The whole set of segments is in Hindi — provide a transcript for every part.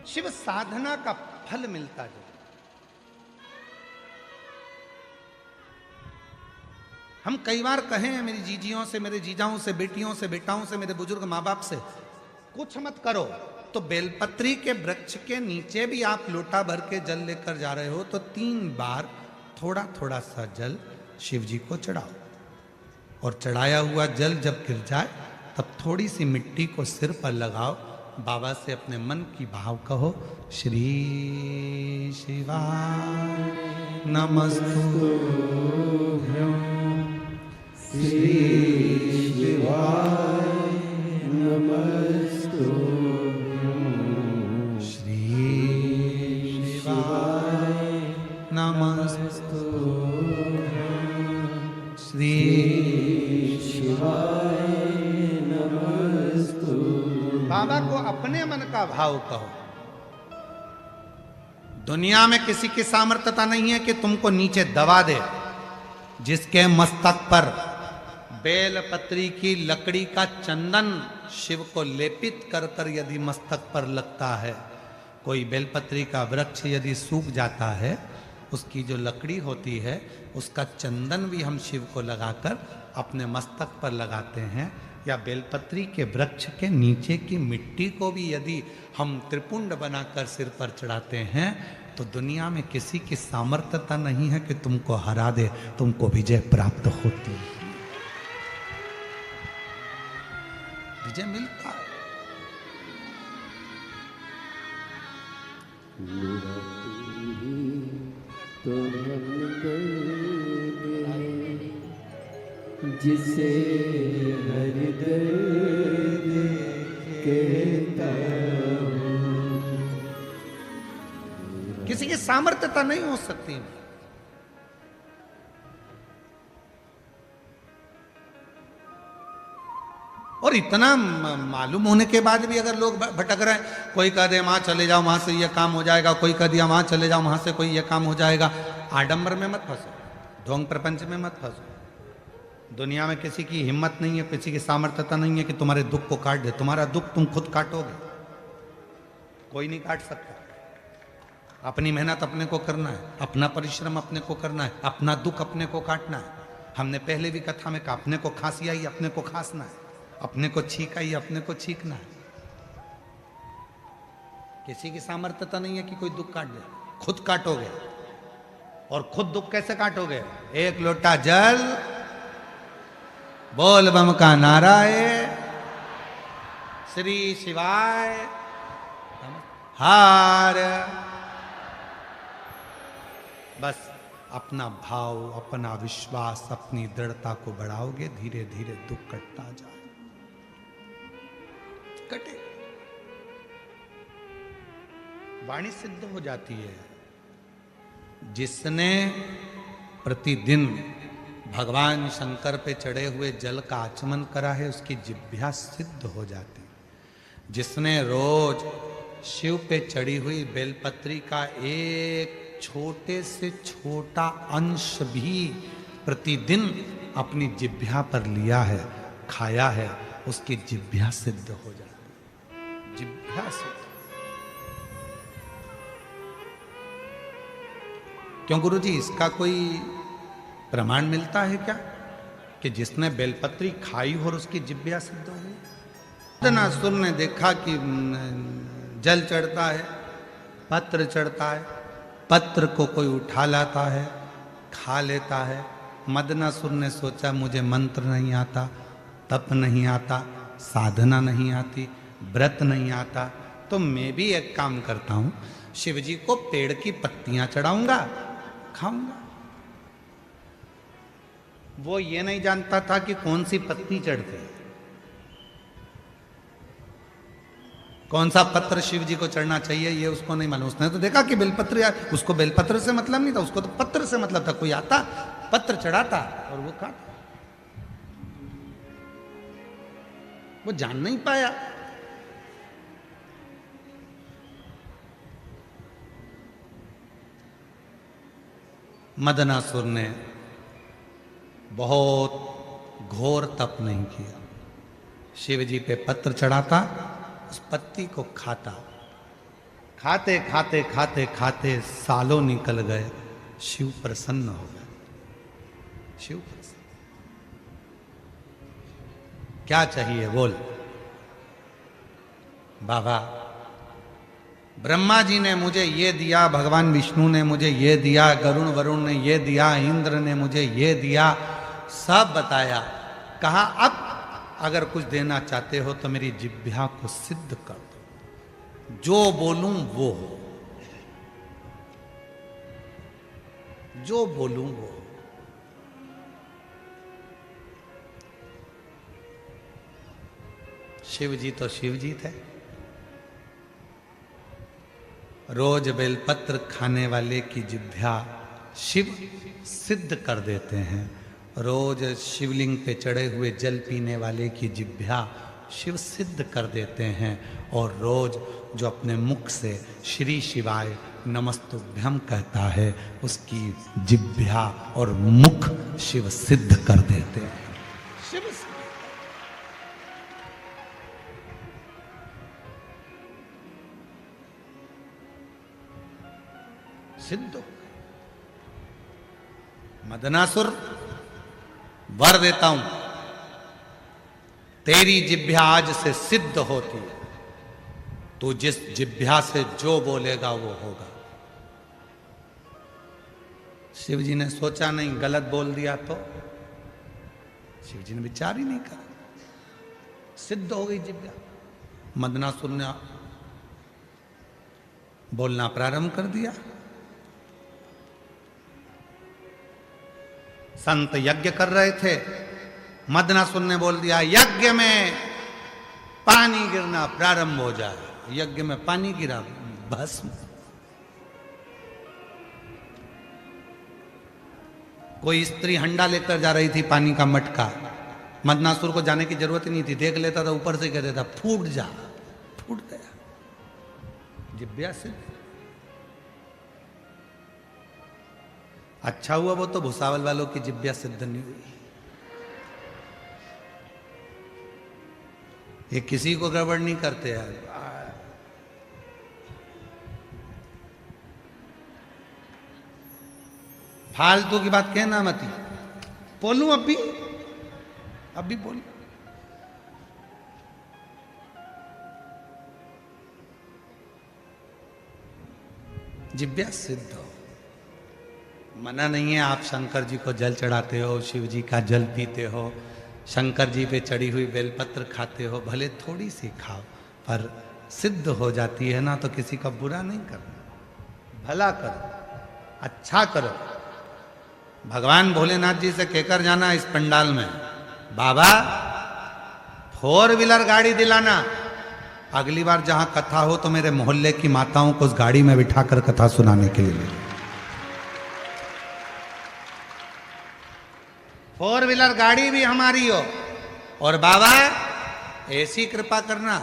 शिव साधना का फल मिलता जाए। हम कई बार कहे हैं मेरी जीजियों से, मेरे जीजाओं से, बेटियों से, बेटाओं से, मेरे बुजुर्ग माँ बाप से, कुछ मत करो तो बेलपत्री के वृक्ष के नीचे भी आप लोटा भर के जल लेकर जा रहे हो तो 3 बार थोड़ा थोड़ा सा जल शिव जी को चढ़ाओ, और चढ़ाया हुआ जल जब गिर जाए तब थोड़ी सी मिट्टी को सिर पर लगाओ, बाबा से अपने मन की भाव कहो, श्री शिवाय नमस्तुभ्यं, श्री शिवाय नमस्तुभ्यं, श्री शिवाय नमस्तुभ्यं, श्री शिवाय नमस्तुभ्यं। बाबा को अपने मन का भाव कहो। दुनिया में किसी की सामर्थ्यता नहीं है कि तुमको नीचे दबा दे। जिसके मस्तक पर बेलपत्री की लकड़ी का चंदन शिव को लेपित कर कर यदि मस्तक पर लगता है, कोई बेलपत्री का वृक्ष यदि सूख जाता है, उसकी जो लकड़ी होती है उसका चंदन भी हम शिव को लगाकर अपने मस्तक पर लगाते हैं, या बेलपत्री के वृक्ष के नीचे की मिट्टी को भी यदि हम त्रिपुंड बनाकर सिर पर चढ़ाते हैं, तो दुनिया में किसी की सामर्थ्यता नहीं है कि तुमको हरा दे, तुमको विजय प्राप्त होती है, विजय मिलता है। तो हम जिसे हर दर्द कहता हूं। किसी की सामर्थ्यता नहीं हो सकती। और इतना मालूम होने के बाद भी अगर लोग भटक रहे हैं, कोई कह दे वहां चले जाओ वहां से ये काम हो जाएगा, कोई कह दिया वहां चले जाओ वहां से कोई ये काम हो जाएगा। आडंबर में मत फंसो, ढोंग प्रपंच में मत फंसो। दुनिया में किसी की हिम्मत नहीं है, किसी की सामर्थ्यता नहीं है कि तुम्हारे दुख को काट दे। तुम्हारा दुख तुम खुद काटोगे, कोई नहीं काट सकता। अपनी मेहनत अपने को करना है, अपना परिश्रम अपने को करना है, अपना दुख अपने को काटना है। हमने पहले भी कथा में कहा, अपने को खांसी आई अपने को खांसना है, अपने को छींक आई अपने को छींकना है। किसी की सामर्थ्यता नहीं है कि कोई दुख काट दे, खुद काटोगे। और खुद दुख कैसे काटोगे? एक लोटा जल, बोल बम का नारा है, श्री शिवाय हार। बस अपना भाव, अपना विश्वास, अपनी दृढ़ता को बढ़ाओगे, धीरे धीरे दुख कटता जाए, कटे। वाणी सिद्ध हो जाती है। जिसने प्रतिदिन भगवान शंकर पे चढ़े हुए जल का आचमन करा है, उसकी जिह्वा सिद्ध हो जाती। जिसने रोज शिव पे चढ़ी हुई बेलपत्री का एक छोटे से छोटा अंश भी प्रतिदिन अपनी जिह्वा पर लिया है, खाया है, उसकी जिह्वा सिद्ध हो जाती। जिह्वा सिद्ध। क्यों गुरुजी, इसका कोई प्रमाण मिलता है क्या कि जिसने बेलपत्री खाई और उसकी जिह्वा सिद्ध हो गई? मदनासुर ने देखा कि जल चढ़ता है, पत्र चढ़ता है, पत्र को कोई उठा लाता है, खा लेता है। मदनासुर ने सोचा मुझे मंत्र नहीं आता, तप नहीं आता, साधना नहीं आती, व्रत नहीं आता, तो मैं भी एक काम करता हूं, शिव जी को पेड़ की पत्तियां चढ़ाऊंगा, खाऊंगा। वो ये नहीं जानता था कि कौन सी पत्ती चढ़ती है, कौन सा पत्र शिव जी को चढ़ना चाहिए, ये उसको नहीं मालूम। उसने तो देखा कि बेलपत्र, यार उसको बेलपत्र से मतलब नहीं था, उसको तो पत्र से मतलब था। कोई आता, पत्र चढ़ाता और वो खाता। वो जान नहीं पाया। मदनासुर ने बहुत घोर तप नहीं किया, शिव जी पे पत्र चढ़ाता, उस पत्ती को खाता, खाते खाते खाते खाते सालों निकल गए, शिव प्रसन्न हो गए। शिव प्रसन्न, क्या चाहिए बोल। बाबा, ब्रह्मा जी ने मुझे ये दिया, भगवान विष्णु ने मुझे ये दिया, गरुण वरुण ने ये दिया, इंद्र ने मुझे ये दिया, सब बताया। कहा अब अगर कुछ देना चाहते हो तो मेरी जिह्वा को सिद्ध कर दो, जो बोलूं वो हो, जो बोलूं वो हो। शिव जी तो शिव जी थे। रोज बेलपत्र खाने वाले की जिह्वा शिव सिद्ध कर देते हैं। रोज शिवलिंग पे चढ़े हुए जल पीने वाले की जिह्वा शिव सिद्ध कर देते हैं। और रोज जो अपने मुख से श्री शिवाय नमस्तुभ्यम कहता है, उसकी जिह्वा और मुख शिव सिद्ध कर देते हैं। शिव सिद्ध। मदनासुर, वर देता हूं, तेरी जिह्वा आज से सिद्ध होती है। तू जिस जिह्वा से जो बोलेगा वो होगा। शिव जी ने सोचा नहीं गलत बोल दिया तो, शिव जी ने विचार ही नहीं करा, सिद्ध हो गई जिह्वा। मदनासुर ने बोलना प्रारंभ कर दिया। संत यज्ञ कर रहे थे, मदनासुर ने बोल दिया यज्ञ में पानी गिरना प्रारंभ हो जाए। यज्ञ में पानी गिरा, भस्म। कोई स्त्री हंडा लेकर जा रही थी, पानी का मटका। मदनासुर को जाने की जरूरत ही नहीं थी, देख लेता था, ऊपर से कह देता फूट जा, फूट गया जिह्वा से। अच्छा हुआ वो तो भुसावल वालों की जिह्वा सिद्ध नहीं हुई। ये किसी को गड़बड़ नहीं करते यार। फालतू की बात कहना मत। बोलूं अभी बोल। जिह्वा सिद्ध हो, मना नहीं है। आप शंकर जी को जल चढ़ाते हो, शिव जी का जल पीते हो, शंकर जी पे चढ़ी हुई बेलपत्र खाते हो, भले थोड़ी सी खाओ, पर सिद्ध हो जाती है ना, तो किसी का बुरा नहीं करना, भला करो, अच्छा करो। भगवान भोलेनाथ जी से कहकर जाना इस पंडाल में, बाबा 4 व्हीलर गाड़ी दिलाना। अगली बार जहां कथा हो तो मेरे मोहल्ले की माताओं को उस गाड़ी में बिठाकर कथा सुनाने के लिए। 4 व्हीलर गाड़ी भी हमारी हो। और बाबा ऐसी कृपा करना,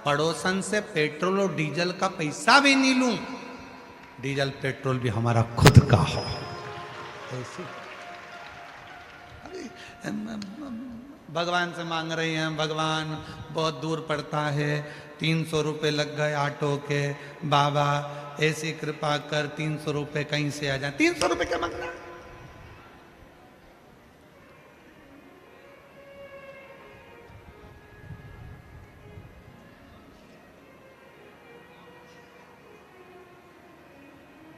पड़ोसन से पेट्रोल और डीजल का पैसा भी नहीं लूं, डीजल पेट्रोल भी हमारा खुद का हो। ऐसी भगवान से मांग रही हैं, भगवान बहुत दूर पड़ता है, 300 रुपये लग गए ऑटो के, बाबा ऐसी कृपा कर 300 रुपये कहीं से आ जाए। 300 रुपये क्या मांगना?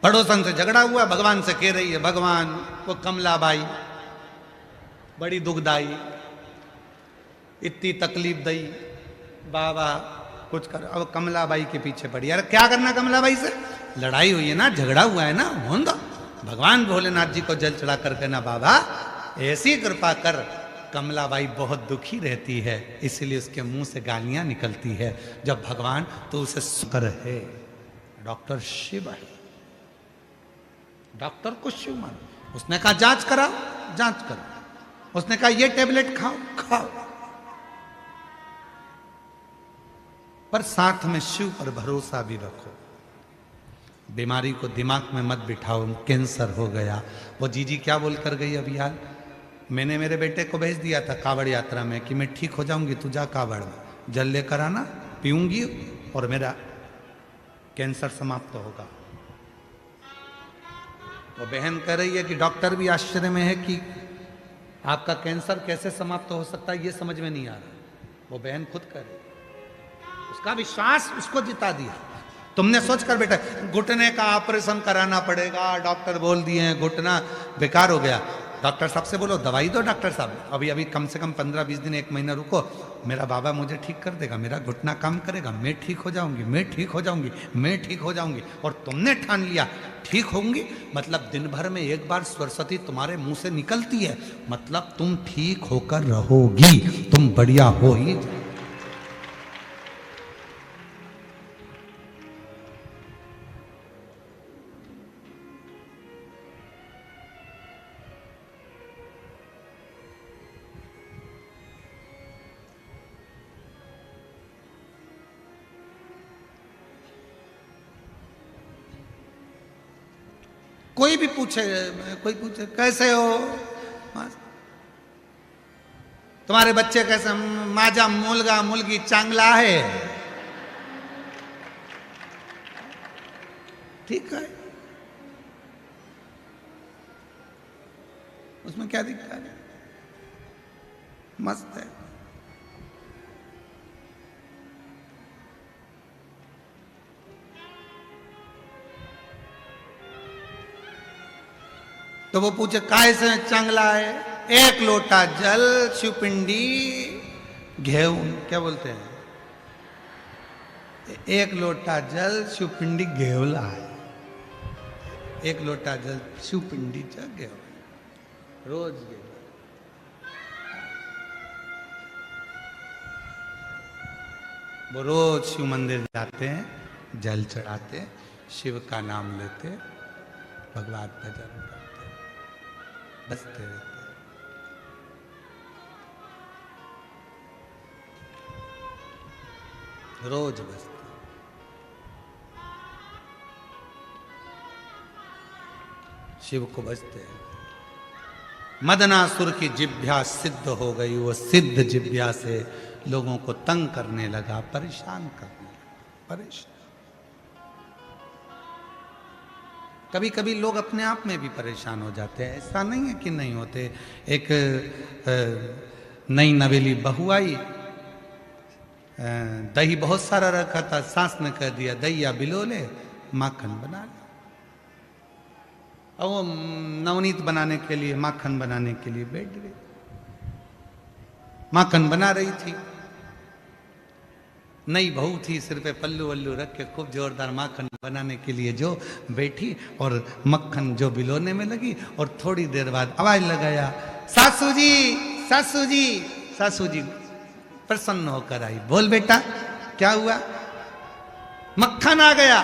पड़ोसन से झगड़ा हुआ, भगवान से कह रही है, भगवान वो कमलाबाई बड़ी दुखदाई, इतनी तकलीफ दई, बाबा कुछ कर। अब कमलाबाई के पीछे पड़ी। यार क्या करना कमलाबाई से? लड़ाई हुई है ना, झगड़ा हुआ है ना, होन दो। भगवान भोलेनाथ जी को जल चढ़ा कर कहना, बाबा ऐसी कृपा कर। कमलाबाई बहुत दुखी रहती है, इसलिए उसके मुंह से गालियां निकलती है। जब भगवान तो उसे शुक्र है, डॉक्टर शिव है, डॉक्टर को शिव मानो। उसने कहा जांच कराओ, जांच करो। उसने कहा ये टेबलेट खाओ, खाओ, पर साथ में शिव पर भरोसा भी रखो। बीमारी को दिमाग में मत बिठाओ, कैंसर हो गया। वो जीजी क्या बोल कर गई अभी यार, मैंने मेरे बेटे को भेज दिया था कावड़ यात्रा में कि मैं ठीक हो जाऊंगी, तू जा कावड़ में जल लेकर आना, पीऊंगी और मेरा कैंसर समाप्त होगा। वो बहन कह रही है कि डॉक्टर भी आश्चर्य में है कि आपका कैंसर कैसे समाप्त हो सकता है, ये समझ में नहीं आ रहा। वो बहन खुद कह रही है, उसका विश्वास उसको जिता दिया। तुमने सोच कर बेटा घुटने का ऑपरेशन कराना पड़ेगा, डॉक्टर बोल दिए हैं घुटना बेकार हो गया। डॉक्टर साहब से बोलो दवाई दो, डॉक्टर साहब अभी अभी कम से कम 15-20 दिन 1 महीना रुको, मेरा बाबा मुझे ठीक कर देगा, मेरा घुटना काम करेगा, मैं ठीक हो जाऊंगी, मैं ठीक हो जाऊंगी, मैं ठीक हो जाऊंगी। और तुमने ठान लिया ठीक होंगी, मतलब दिन भर में एक बार सरस्वती तुम्हारे मुंह से निकलती है, मतलब तुम ठीक होकर रहोगी, तुम बढ़िया हो ही जाओ। कोई भी पूछे, कोई पूछे कैसे हो, तुम्हारे बच्चे कैसे, माझा मुलगा मुलगी चांगला है, ठीक है, उसमें क्या दिक्कत है, मस्त है। तो वो पूछे काय से चांगला है, 1 लोटा जल शिवपिंडी घेऊन, क्या बोलते हैं, 1 लोटा जल शिवपिंडी घेवला है, 1 लोटा जल शिवपिंडी घेवला रोज घेवला। वो रोज शिव मंदिर जाते हैं, जल चढ़ाते, शिव का नाम लेते, भगवान भजन करते, बसते रहते। रोज बसते। शिव को बसते हैं। मदनासुर की जिभ्या सिद्ध हो गई, वो सिद्ध जिभ्या से लोगों को तंग करने लगा, परेशान करने लगा, परेशान। कभी कभी लोग अपने आप में भी परेशान हो जाते हैं, ऐसा नहीं है कि नहीं होते। एक नई नवेली बहू आई, दही बहुत सारा रखा था, सास ने कह दिया दहिया बिलोले माखन बना ले। और वो नवनीत बनाने के लिए, माखन बनाने के लिए बैठ गई, माखन बना रही थी। नई बहू थी, सिर पे पल्लू वल्लू रख के खूब जोरदार माखन बनाने के लिए जो बैठी, और मक्खन जो बिलोने में लगी, और थोड़ी देर बाद आवाज लगाया, सासू जी सासू जी सासू जी। प्रसन्न होकर आई, बोल बेटा क्या हुआ, मक्खन आ गया।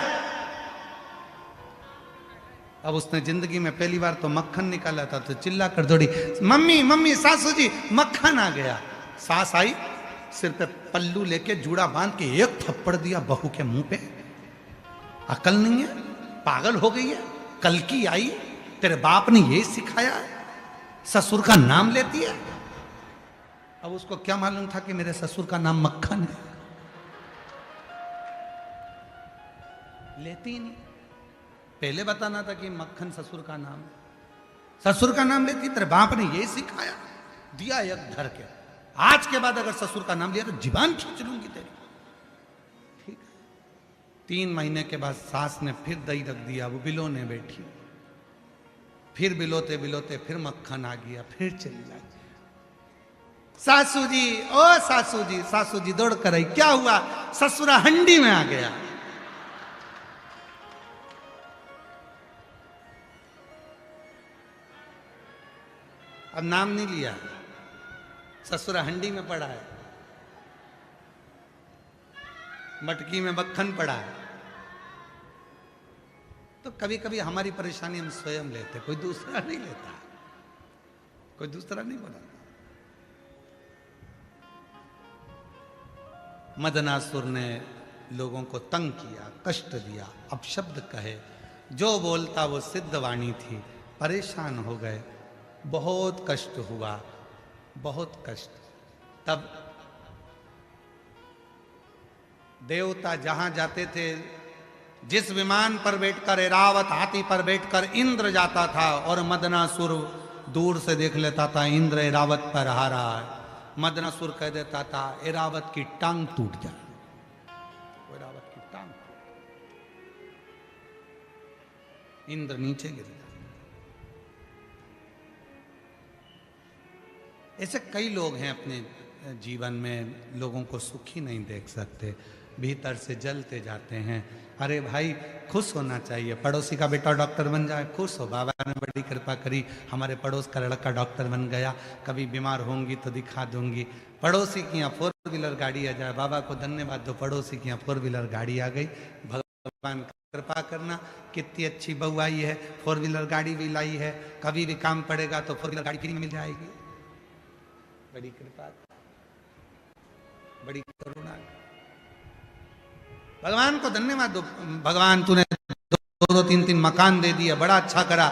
अब उसने जिंदगी में पहली बार तो मक्खन निकाला था, तो चिल्ला कर दौड़ी, मम्मी मम्मी सासू जी मक्खन आ गया। सास आई, सिर पे पल्लू लेके जूड़ा बांध के 1 थप्पड़ दिया बहू के मुंह पे। अकल नहीं है, पागल हो गई है, कल की आई, तेरे बाप ने यही सिखाया है, ससुर का नाम लेती है। अब उसको क्या मालूम था कि मेरे ससुर का नाम मक्खन है, लेती ही नहीं। पहले बताना था कि मक्खन ससुर का नाम, ससुर का नाम लेती, तेरे बाप ने यही सिखाया, दिया एक धर के। आज के बाद अगर ससुर का नाम लिया तो जीवान खींच लूंगी तेरी, ठीक है। 3 महीने के बाद सास ने फिर दही रख दिया, वो बिलोने बैठी, फिर बिलोते बिलोते फिर मक्खन आ गया, फिर चली जाती, सासू जी ओ सासू जी। सासू जी दौड़ कर आई, क्या हुआ, ससुरा हंडी में आ गया। अब नाम नहीं लिया, ससुरा हंडी में पड़ा है, मटकी में मक्खन पड़ा है। तो कभी कभी हमारी परेशानी हम स्वयं लेते, कोई दूसरा नहीं लेता, कोई दूसरा नहीं बोला। मदनासुर ने लोगों को तंग किया, कष्ट दिया, अपशब्द कहे, जो बोलता वो सिद्ध वाणी थी, परेशान हो गए, बहुत कष्ट हुआ, बहुत कष्ट। तब देवता जहां जाते थे, जिस विमान पर बैठकर ऐरावत हाथी पर बैठकर इंद्र जाता था और मदनासुर दूर से देख लेता था इंद्र ऐरावत पर आ रहा है, मदनासुर कह देता था ऐरावत की टांग टूट जाए, ऐरावत की टांग, इंद्र नीचे गिर जाए। ऐसे कई लोग हैं अपने जीवन में, लोगों को सुखी नहीं देख सकते, भीतर से जलते जाते हैं। अरे भाई खुश होना चाहिए, पड़ोसी का बेटा डॉक्टर बन जाए, खुश हो, बाबा ने बड़ी कृपा करी, हमारे पड़ोस का लड़का डॉक्टर बन गया, कभी बीमार होंगी तो दिखा दूंगी। पड़ोसी की यहाँ 4 व्हीलर गाड़ी आ जाए, बाबा को धन्यवाद दो, पड़ोसी की यहाँ 4 व्हीलर गाड़ी आ गई, भगवान कृपा करना, कितनी अच्छी बहू आई है, 4 व्हीलर गाड़ी भी लाई है, कभी भी काम पड़ेगा तो 4 व्हीलर गाड़ी फ्री में मिल जाएगी। बड़ी कृपा, बड़ी करुणा, भगवान को धन्यवाद दो, भगवान तूने 2-3 मकान दे दिया, बड़ा अच्छा करा,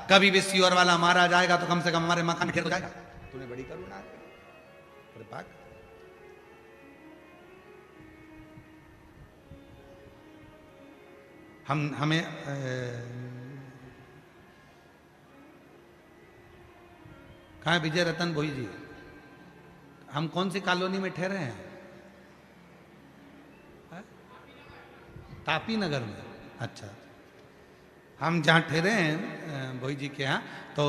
कभी भी सीवर वाला मारा जाएगा तो कम से कम हमारे मकान गिर जाएगा, तूने बड़ी करुणा कृपा। हमें कहाँ है विजय रतन भोई जी, हम कौन सी कॉलोनी में ठहरे हैं? तापी नगर में। अच्छा, हम जहाँ ठहरे हैं भोई जी के यहाँ, तो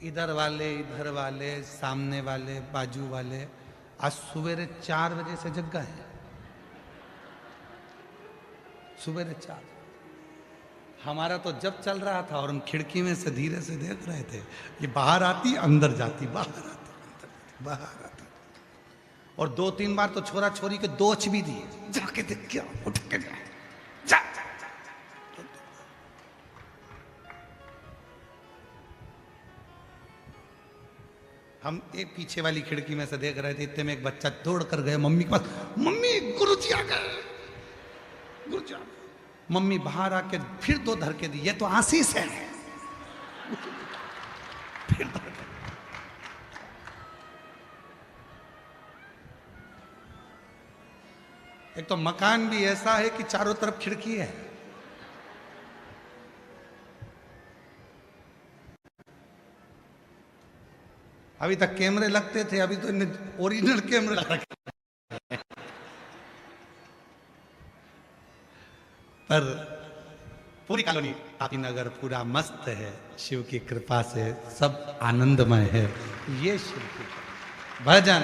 इधर वाले सामने वाले बाजू वाले आज सवेरे 4 बजे से जग गए, सवेरे 4। हमारा तो जब चल रहा था और हम खिड़की में से धीरे से देख रहे थे, ये बाहर आती अंदर जाती, बाहर आती अंदर जाती, बाहर आती, और 2-3 बार तो छोरा छोरी के दोच भी दिए, जाके देख क्या उठ के जा। हम एक पीछे वाली खिड़की में से देख रहे थे, इतने में एक बच्चा दौड़ कर गए मम्मी के पास, मम्मी गुरुजी आ गए, गुरुजी आ गए। मम्मी बाहर आके फिर 2 धक्के दी, ये तो आशीष है, फिर एक तो मकान भी ऐसा है कि चारों तरफ खिड़की है, अभी तक कैमरे लगते थे, अभी तो ओरिजिनल कैमरे लगा रखे, पर पूरी कॉलोनी तापी नगर पूरा मस्त है, शिव की कृपा से सब आनंदमय है। ये शिव की भजन,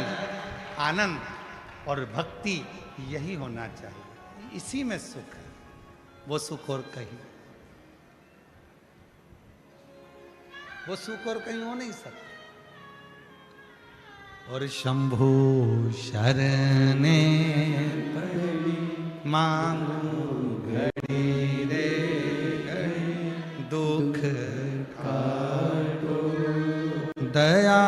आनंद और भक्ति यही होना चाहिए, इसी में सुख है, वो सुख और कहीं, वो सुख और कहीं हो नहीं सकता। और शंभु शरणे पड़ी मांगू घड़ी रे घड़ी, दुख काटो दया